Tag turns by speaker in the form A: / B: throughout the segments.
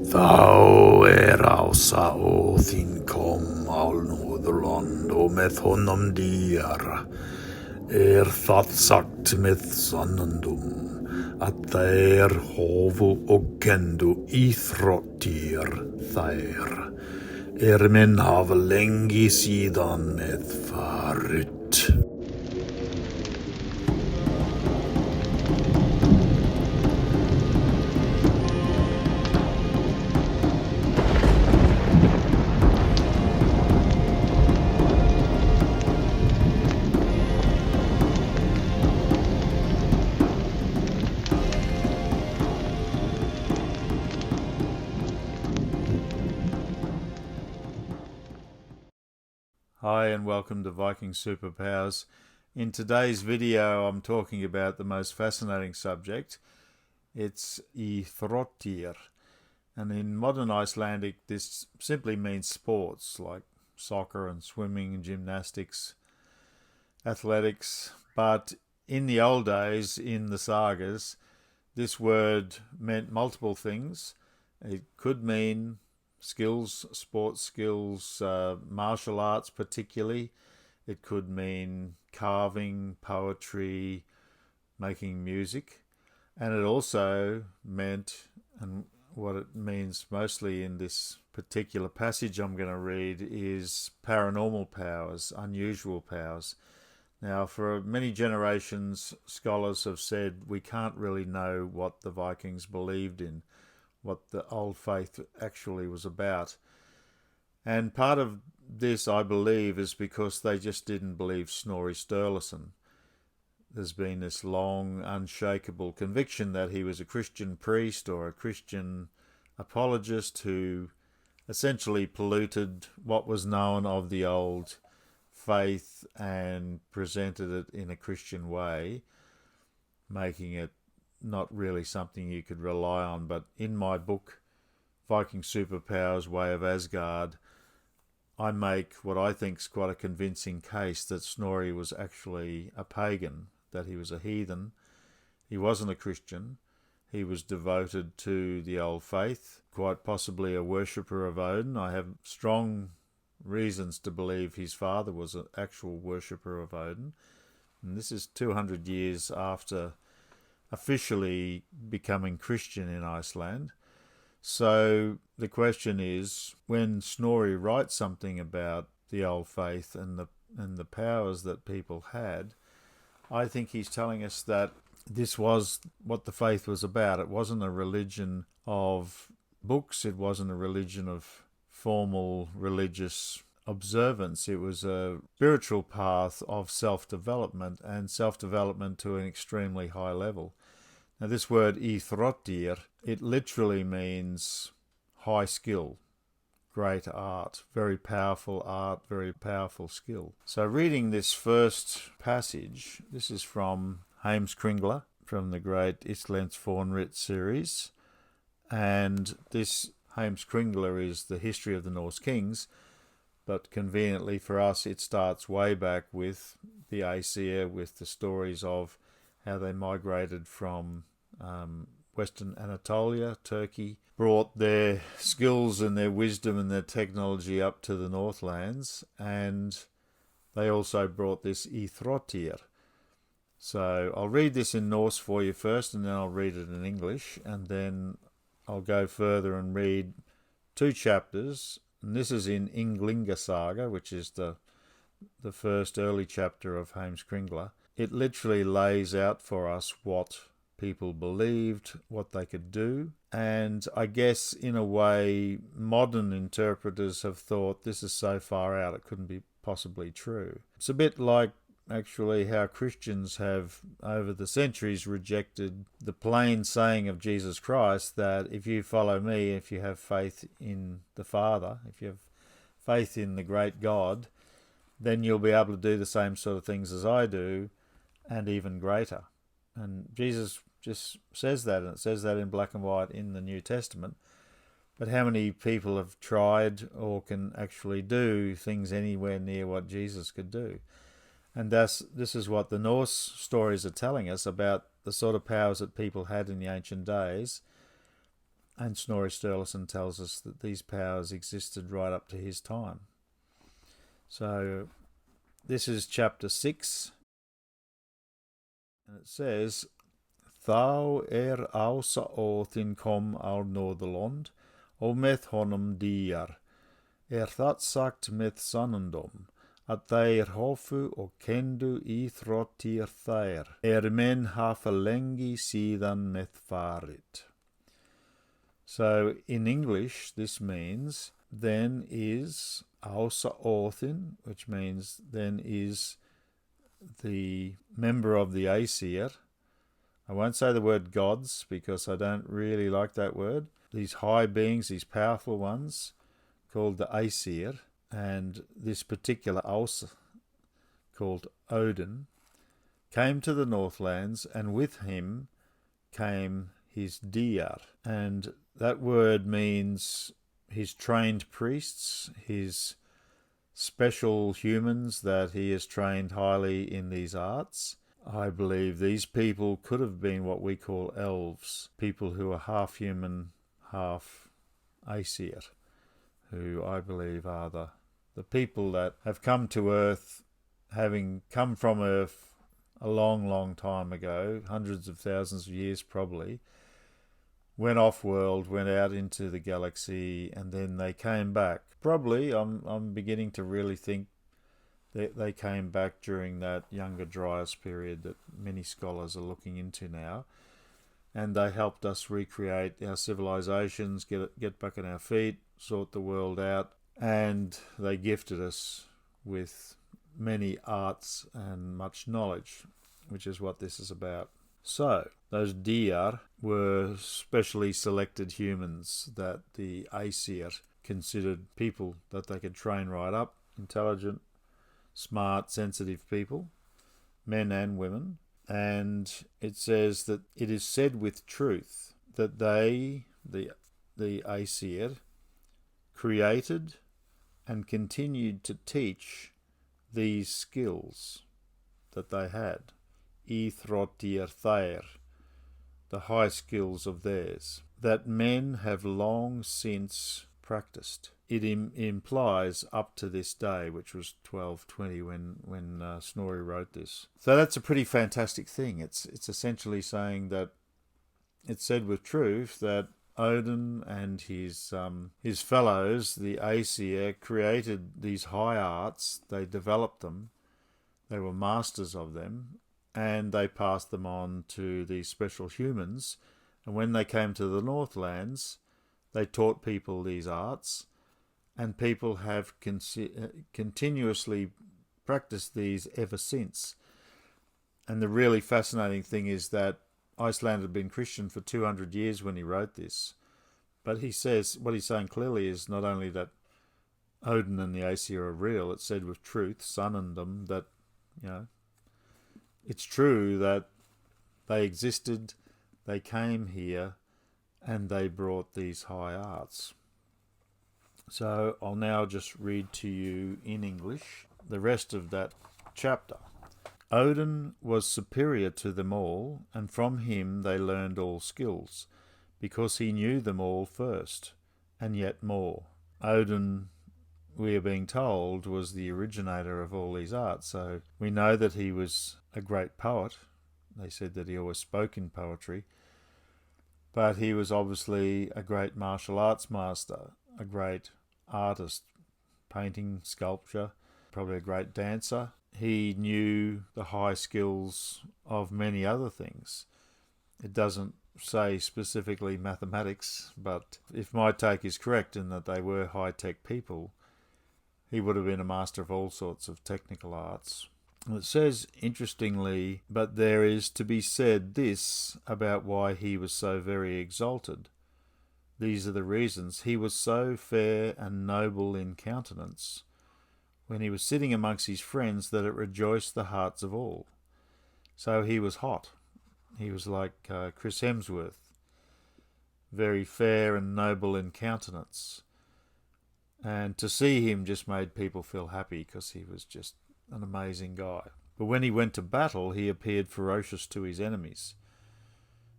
A: Þá ása Óðinn kom á Norðurland og með honum dýr. Það sagt með sannindum að þeir hófu og kenndu íþróttir þær. Menn hafa lengi síðan með farið.
B: Hi and welcome to Viking Superpowers. In today's video I'm talking about the most fascinating subject. It's Íþrottír, and in modern Icelandic this simply means sports like soccer and swimming and gymnastics, athletics, but in the old days, in the sagas, this word meant multiple things. It could mean skills, sports skills, martial arts particularly. It could mean carving, poetry, making music. And it also meant, and what it means mostly in this particular passage I'm going to read, is paranormal powers, unusual powers. Now, for many generations, scholars have said we can't really know what the Vikings believed in, what the old faith actually was about. And part of this, I believe, is because they just didn't believe Snorri Sturlusson. There's been this long, unshakable conviction that he was a Christian priest or a Christian apologist who essentially polluted what was known of the old faith and presented it in a Christian way, making it not really something you could rely on. But in my book, Viking Superpowers, Way of Asgard, I make what I think is quite a convincing case that Snorri was actually a pagan, that he was a heathen. He wasn't a Christian. He was devoted to the old faith, quite possibly a worshipper of Odin. I have strong reasons to believe his father was an actual worshipper of Odin. And this is 200 years after officially becoming Christian in Iceland. So the question is, when Snorri writes something about the old faith and the powers that people had, I think he's telling us that this was what the faith was about. It wasn't a religion of books. It wasn't a religion of formal religious observance. It was a spiritual path of self-development, and self-development to an extremely high level. Now, this word Íþrottír, it literally means high skill, great art, very powerful skill. So reading this first passage, this is from Heimskringla, from the great Íslandsfornrit series, and this Heimskringla is the history of the Norse kings, but conveniently for us it starts way back with the Aesir, with the stories of how they migrated from Western Anatolia, Turkey, brought their skills and their wisdom and their technology up to the Northlands, and they also brought this Íþrottír. So I'll read this in Norse for you first, and then I'll read it in English, and then I'll go further and read 2 chapters. And this is in Ynglinga Saga, which is the first early chapter of Heimskringla. It literally lays out for us what people believed, what they could do. And I guess in a way, modern interpreters have thought this is so far out it couldn't be possibly true. It's a bit like actually how Christians have over the centuries rejected the plain saying of Jesus Christ that if you follow me, if you have faith in the Father, if you have faith in the great God, then you'll be able to do the same sort of things as I do, and even greater. And Jesus just says that, and it says that in black and white in the New Testament. But how many people have tried or can actually do things anywhere near what Jesus could do? And this is what the Norse stories are telling us about the sort of powers that people had in the ancient days. And Snorri Sturlusson tells us that these powers existed right up to his time. So this is chapter 6, and it says, Thou ása þín kom á Norðurlönd, og með honum dýr. Það sagt með sannindum, að þeir hófu og kenndu íþrottír þær, menn hafa lengi síðan með farið. So in English, this means, then is ása þín, which means then is the member of the Aesir. I won't say the word gods because I don't really like that word. These high beings, these powerful ones, called the Aesir, and this particular ása, called Odin, came to the Northlands, and with him came his dýr. And that word means his trained priests, his special humans that he has trained highly in these arts. I believe these people could have been what we call elves, people who are half human, half Aesir, who I believe are the people that have come to Earth, having come from Earth a long, long time ago, hundreds of thousands of years probably, went off-world, went out into the galaxy, and then they came back. Probably, I'm beginning to really think that they came back during that Younger Dryas period that many scholars are looking into now, and they helped us recreate our civilizations, get back on our feet, sort the world out, and they gifted us with many arts and much knowledge, which is what this is about. So, those dýr were specially selected humans that the Aesir considered people that they could train right up, intelligent, smart, sensitive people, men and women. And it says that it is said with truth that they, the Aesir, created and continued to teach these skills that they had. Íþrottír þær, the high skills of theirs, that men have long since practiced. It implies up to this day, which was 1220 when Snorri wrote this. So that's a pretty fantastic thing. It's essentially saying that it's said with truth that Odin and his fellows, the Aesir, created these high arts. They developed them. They were masters of them. And they passed them on to these special humans. And when they came to the Northlands, they taught people these arts. And people have continuously practiced these ever since. And the really fascinating thing is that Iceland had been Christian for 200 years when he wrote this. But he says, what he's saying clearly is not only that Odin and the Aesir are real, it's said with truth, synonymous, that, it's true that they existed, they came here, and they brought these high arts. So I'll now just read to you in English the rest of that chapter. Odin was superior to them all, and from him they learned all skills, because he knew them all first, and yet more. Odin, we are being told, was the originator of all these arts, so we know that he was a great poet. They said that he always spoke in poetry, but he was obviously a great martial arts master, a great artist, painting, sculpture, probably a great dancer. He knew the high skills of many other things. It doesn't say specifically mathematics, but if my take is correct in that they were high-tech people, he would have been a master of all sorts of technical arts. It says, interestingly, but there is to be said this about why he was so very exalted. These are the reasons. He was so fair and noble in countenance, when he was sitting amongst his friends, that it rejoiced the hearts of all. So he was hot. He was like Chris Hemsworth, very fair and noble in countenance. And to see him just made people feel happy because he was just an amazing guy. But when he went to battle, he appeared ferocious to his enemies.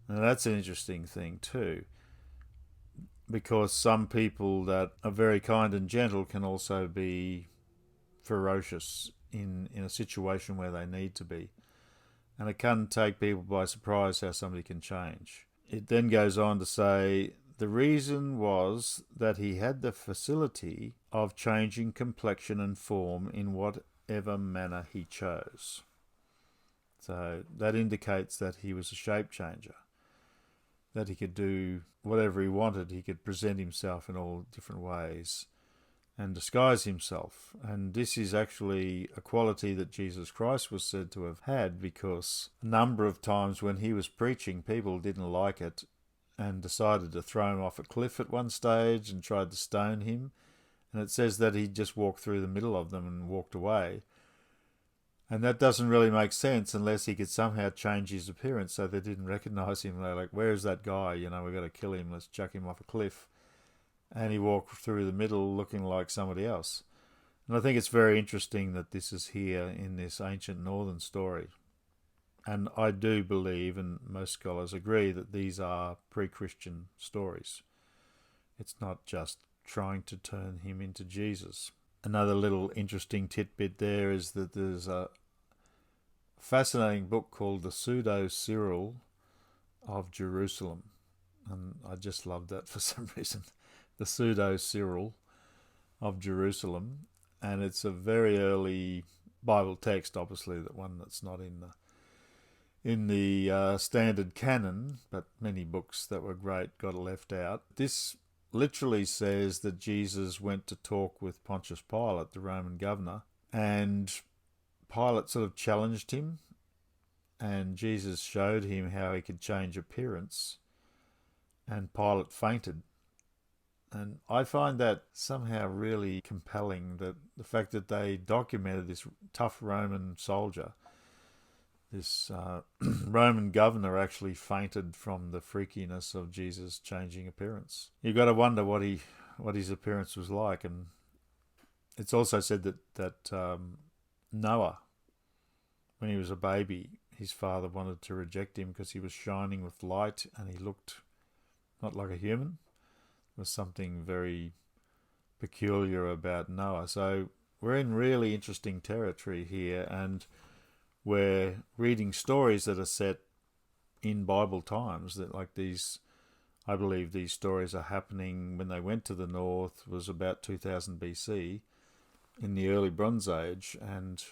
B: Now that's an interesting thing too. because some people that are very kind and gentle can also be ferocious in a situation where they need to be. And it can take people by surprise how somebody can change. It then goes on to say, the reason was that he had the facility of changing complexion and form in whatever manner he chose. So that indicates that he was a shape changer, that he could do whatever he wanted. He could present himself in all different ways and disguise himself. And this is actually a quality that Jesus Christ was said to have had, because a number of times when he was preaching, people didn't like it and decided to throw him off a cliff at one stage and tried to stone him. And it says that he just walked through the middle of them and walked away. And that doesn't really make sense unless he could somehow change his appearance so they didn't recognize him. They're like, where's that guy? We've got to kill him. Let's chuck him off a cliff. And he walked through the middle looking like somebody else. And I think it's very interesting that this is here in this ancient northern story. And I do believe, and most scholars agree, that these are pre-Christian stories. It's not just trying to turn him into Jesus. Another little interesting tidbit there is that there's a fascinating book called the Pseudo-Cyril of Jerusalem. And I just love that for some reason. The Pseudo-Cyril of Jerusalem. And it's a very early Bible text, obviously, that one that's not in the standard canon, but many books that were great got left out. This literally says that Jesus went to talk with Pontius Pilate, the Roman governor, and Pilate sort of challenged him, and Jesus showed him how he could change appearance, and Pilate fainted. And I find that somehow really compelling, that the fact that they documented this tough Roman soldier, this Roman governor, actually fainted from the freakiness of Jesus changing appearance. You've got to wonder what his appearance was like. And it's also said that Noah, when he was a baby, his father wanted to reject him because he was shining with light and he looked not like a human. There was something very peculiar about Noah. So we're in really interesting territory here, and we're reading stories that are set in Bible times. That, like, these, I believe these stories are happening when they went to the north was about 2000 BC, in the early Bronze Age, and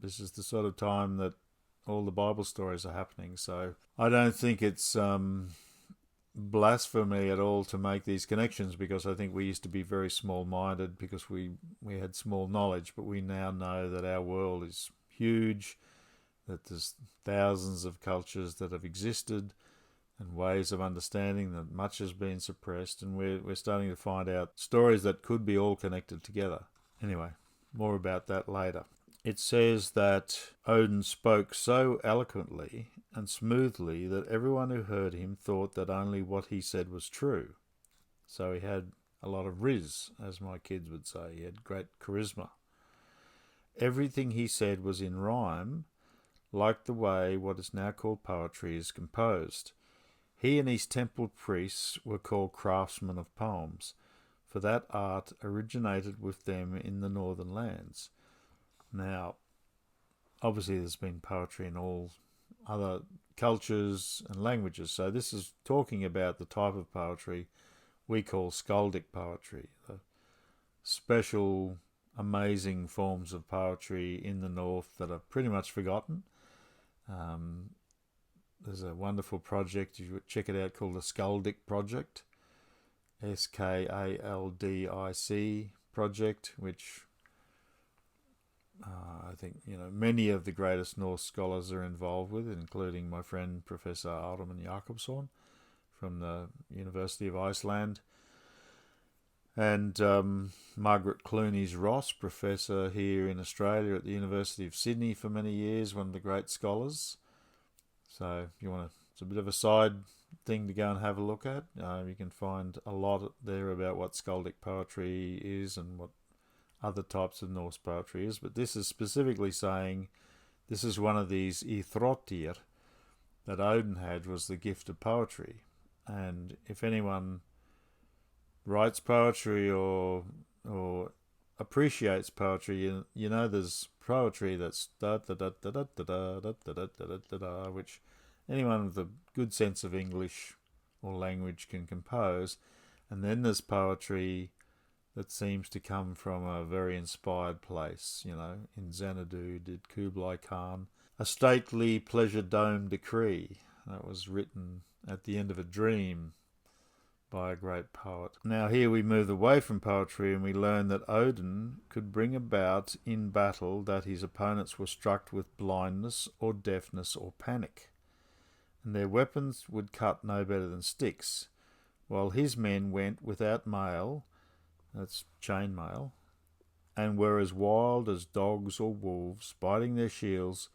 B: this is the sort of time that all the Bible stories are happening. So I don't think it's blasphemy at all to make these connections, because I think we used to be very small-minded because we had small knowledge, but we now know that our world is huge, that there's thousands of cultures that have existed and ways of understanding, that much has been suppressed, and we're starting to find out stories that could be all connected together. Anyway, more about that later. It says that Odin spoke so eloquently and smoothly that everyone who heard him thought that only what he said was true. So he had a lot of riz, as my kids would say. He had great charisma. Everything he said was in rhyme, like the way what is now called poetry is composed. He and his temple priests were called craftsmen of poems, for that art originated with them in the northern lands. Now, obviously there's been poetry in all other cultures and languages, so this is talking about the type of poetry we call skaldic poetry, the special, amazing forms of poetry in the north that are pretty much forgotten. There's a wonderful project, you should check it out, called the Skaldic Project, SKALDIC project, which I think many of the greatest Norse scholars are involved with, including my friend Professor Ármann Jakobsson from the University of Iceland, and Margaret Clunies-Ross, professor here in Australia at the University of Sydney for many years, one of the great scholars. So if you want to, it's a bit of a side thing to go and have a look at. You can find a lot there about what skaldic poetry is and what other types of Norse poetry is, but this is specifically saying this is one of these Íþrottír that Odin had, was the gift of poetry. And if anyone writes poetry or appreciates poetry, you know, there's poetry that's da da da da da da da da da da da da, which anyone with a good sense of English or language can compose, and then there's poetry that seems to come from a very inspired place. You know, in Xanadu did Kublai Khan a stately pleasure-dome decree that was written at the end of a dream by a great poet. Now here we move away from poetry and we learn that Odin could bring about in battle that his opponents were struck with blindness or deafness or panic, and their weapons would cut no better than sticks, while his men went without mail, that's chainmail, and were as wild as dogs or wolves, biting their shields,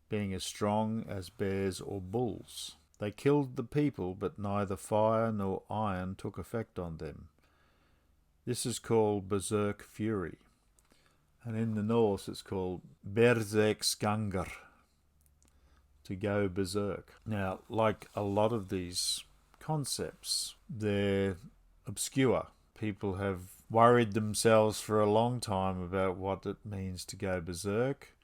B: being as strong as bears or bulls. They killed the people, but neither fire nor iron took effect on them. This is called berserk fury, and in the Norse it's called berserksgangur, to go berserk. Now, like a lot of these concepts, they're obscure. People have worried themselves for a long time about what it means to go berserk.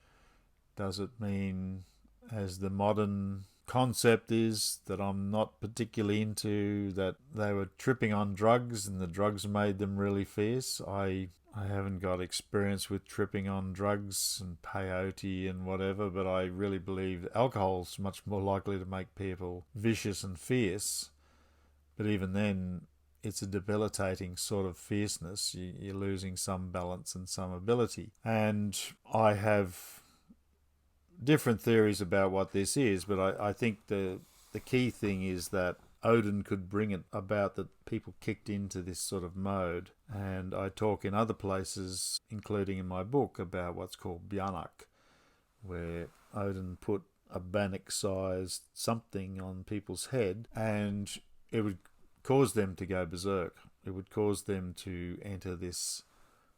B: Does it mean, as the modern concept is, that I'm not particularly into, that they were tripping on drugs and the drugs made them really fierce? I haven't got experience with tripping on drugs and peyote and whatever, but I really believe alcohol's much more likely to make people vicious and fierce. But even then, it's a debilitating sort of fierceness. You're losing some balance and some ability. And I have different theories about what this is, but I think the key thing is that Odin could bring it about that people kicked into this sort of mode. And I talk in other places, including in my book, about what's called Bjarnak, where Odin put a bannock-sized something on people's head, and it would cause them to go berserk. It would cause them to enter this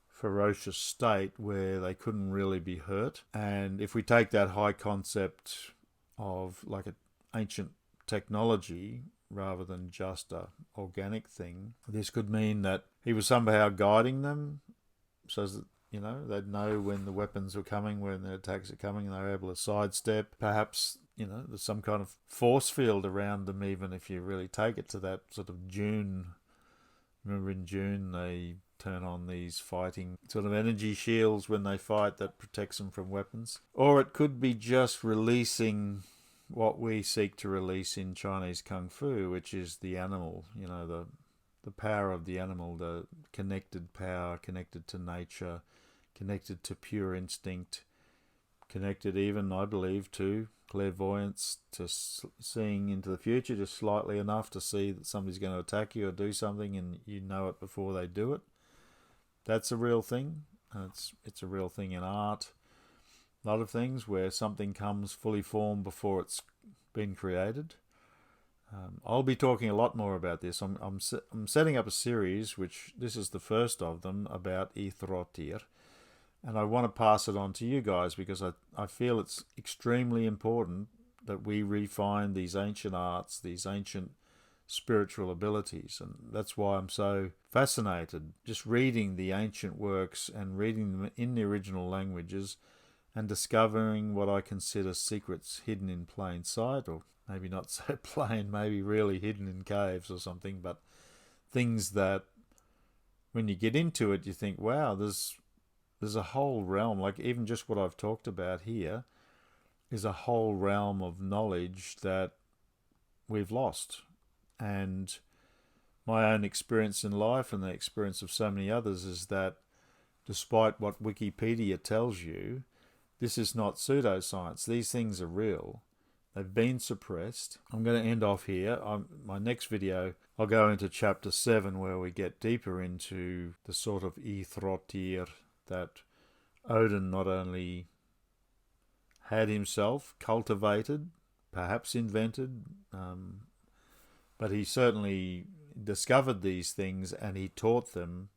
B: ferocious state where they couldn't really be hurt. And if we take that high concept of like an ancient technology rather than just a organic thing, this could mean that he was somehow guiding them so that, you know, they'd know when the weapons were coming, when the attacks are coming, and they were able to sidestep. Perhaps, you know, there's some kind of force field around them, even if you really take it to that sort of June. Remember in June they turn on these fighting sort of energy shields when they fight that protects them from weapons. Or it could be just releasing what we seek to release in Chinese Kung Fu, which is the animal, you know, the power of the animal, the connected power, connected to nature, connected to pure instinct, connected even, I believe, to clairvoyance, to seeing into the future just slightly enough to see that somebody's going to attack you or do something and you know it before they do it. That's a real thing. It's a real thing in art. A lot of things where something comes fully formed before it's been created. I'll be talking a lot more about this. I'm setting up a series, which this is the first of them, about Íþrottír. And I want to pass it on to you guys because I feel it's extremely important that we refine these ancient arts, these ancient spiritual abilities. And that's why I'm so fascinated just reading the ancient works and reading them in the original languages and discovering what I consider secrets hidden in plain sight, or maybe not so plain, maybe really hidden in caves or something, but things that when you get into it, you think, wow, there's a whole realm, like even just what I've talked about here is a whole realm of knowledge that we've lost. And my own experience in life and the experience of so many others is that despite what Wikipedia tells you, this is not pseudoscience. These things are real. They've been suppressed. I'm going to end off here. My next video, I'll go into chapter 7 where we get deeper into the sort of Íþrottír that Odin not only had himself cultivated, perhaps invented, but he certainly discovered these things and he taught them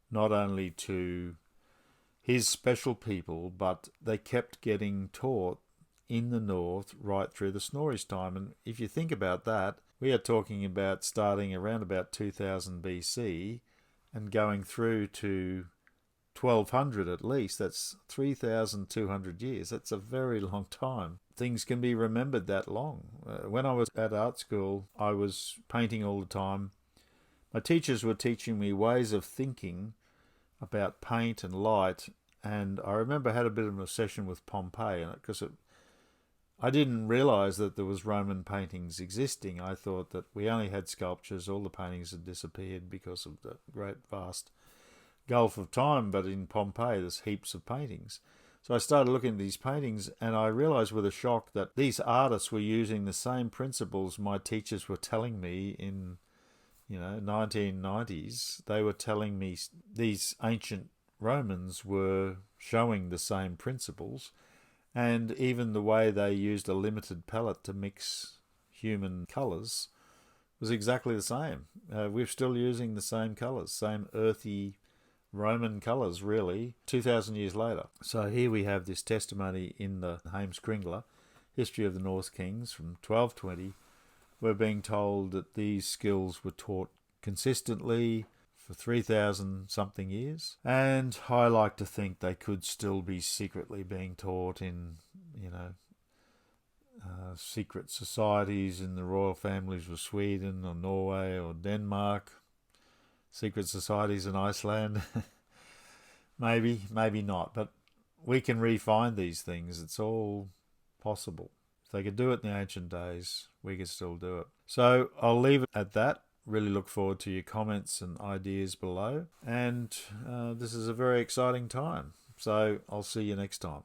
B: not only to his special people, but they kept getting taught in the north right through the Snorri's time. And if you think about that, we are talking about starting around about 2000 BC and going through to 1200 at least. That's 3,200 years. That's a very long time. Things can be remembered that long. When I was at art school, I was painting all the time. My teachers were teaching me ways of thinking about paint and light, and I remember I had a bit of a session with Pompeii, because I didn't realise that there was Roman paintings existing. I thought that we only had sculptures. All the paintings had disappeared because of the great vast gulf of time, but in Pompeii there's heaps of paintings. So I started looking at these paintings, and I realised with a shock that these artists were using the same principles my teachers were telling me in 1990s. They were telling me these ancient Romans were showing the same principles, and even the way they used a limited palette to mix human colours was exactly the same. We're still using the same colours, same earthy Roman colours, really, 2,000 years later. So here we have this testimony in the Heimskringla, History of the Norse Kings from 1220. We're being told that these skills were taught consistently for 3,000 something years, and I like to think they could still be secretly being taught in, secret societies in the royal families of Sweden or Norway or Denmark, secret societies in Iceland. maybe not, but we can refine these things. It's all possible. If they could do it in the ancient days, we could still do it. So I'll leave it at that. Really look forward to your comments and ideas below. And this is a very exciting time. So I'll see you next time.